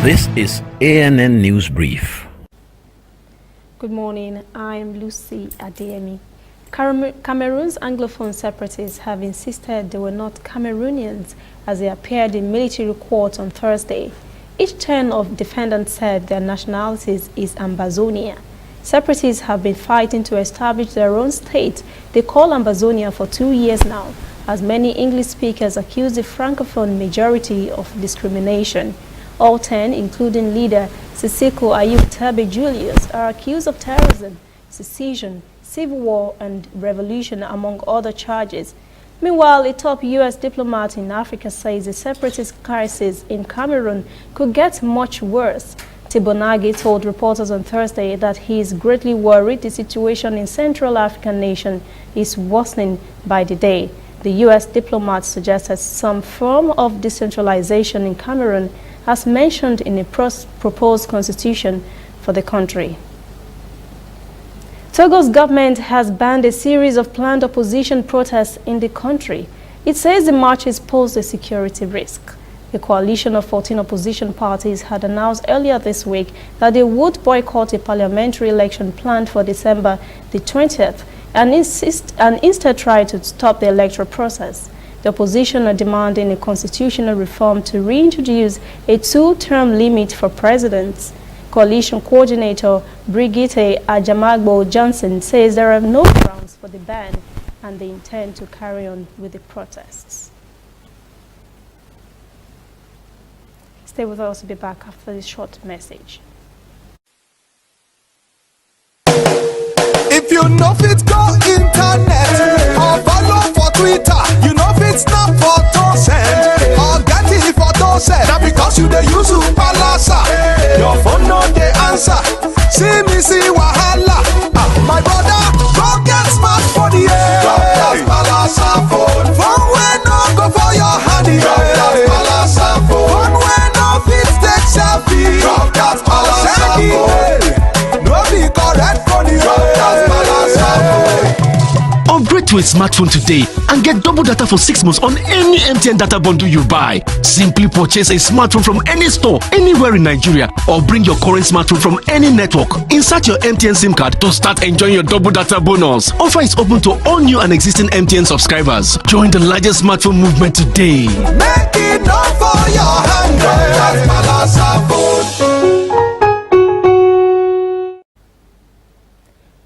This is ANN News Brief. Good morning, I'm Lucy Adeyemi. Cameroon's Anglophone separatists have insisted they were not Cameroonians as they appeared in military court on Thursday. Each turn of defendants said their nationalities is Ambazonia. Separatists have been fighting to establish their own state they call Ambazonia for 2 years now, as many English speakers accuse the Francophone majority of discrimination. All 10, including leader Sisiko Ayub Tabe Julius, are accused of terrorism, secession, civil war, and revolution, among other charges. Meanwhile, a top U.S. diplomat in Africa says the separatist crisis in Cameroon could get much worse. Tibonagi told reporters on Thursday that he is greatly worried the situation in Central African nation is worsening by the day. The U.S. diplomat suggested some form of decentralization in Cameroon as mentioned in a proposed constitution for the country. Togo's government has banned a series of planned opposition protests in the country. It says the marches pose a security risk. A coalition of 14 opposition parties had announced earlier this week that they would boycott a parliamentary election planned for December the 20th and instead try to stop the electoral process. The opposition are demanding a constitutional reform to reintroduce a 2-term limit for presidents. Coalition coordinator Brigitte Ajamagbo Johnson says there are no grounds for the ban and they intend to carry on with the protests. Stay with us, we'll be back after this short message. If you know fit go internet or follow for Twitter, you know fit snap photo send or get it photo send. That because you dey use Palasa, your phone no dey answer. See me see wahala. My brother, go get smartphone, yeah. Drop that Palasa phone. Phone wey no go for your hand, yeah. Drop that Palasa phone. Phone wey no fit take selfie. Drop that Palasa phone. No be correct phone, yeah. Upgrade to a smartphone today and get double data for 6 months on any MTN data bundle you buy. Simply purchase a smartphone from any store anywhere in Nigeria or bring your current smartphone from any network. Insert your MTN SIM card to start enjoying your double data bonus. Offer is open to all new and existing MTN subscribers. Join the largest smartphone movement today. Make it not for your hand.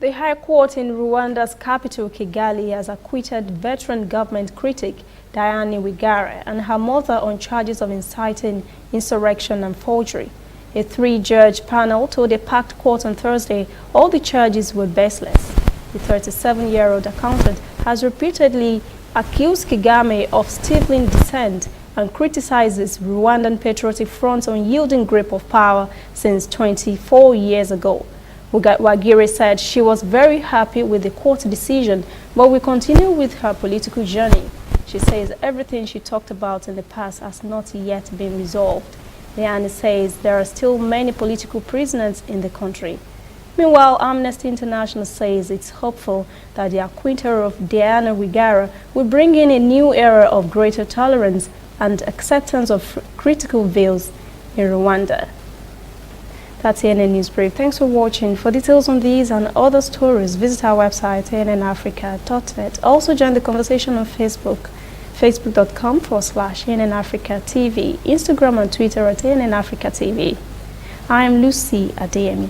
The High Court in Rwanda's capital, Kigali, has acquitted veteran government critic Diane Wigara and her mother on charges of inciting insurrection and forgery. A 3-judge panel told a packed court on Thursday all the charges were baseless. The 37-year-old accountant has repeatedly accused Kagame of stifling dissent and criticizes Rwandan Patriotic Front's unyielding grip of power since 24 years ago. Wagire said she was very happy with the court decision, but will continue with her political journey. She says everything she talked about in the past has not yet been resolved. Diane says there are still many political prisoners in the country. Meanwhile, Amnesty International says it's hopeful that the acquittal of Diane Wigara will bring in a new era of greater tolerance and acceptance of critical views in Rwanda. That's ANN News Brief. Thanks for watching. For details on these and other stories, visit our website, annafrica.net. Also join the conversation on Facebook, facebook.com/ANNAfricaTV, Instagram and Twitter at ANNAfricaTV. I am Lucy Adeyemi.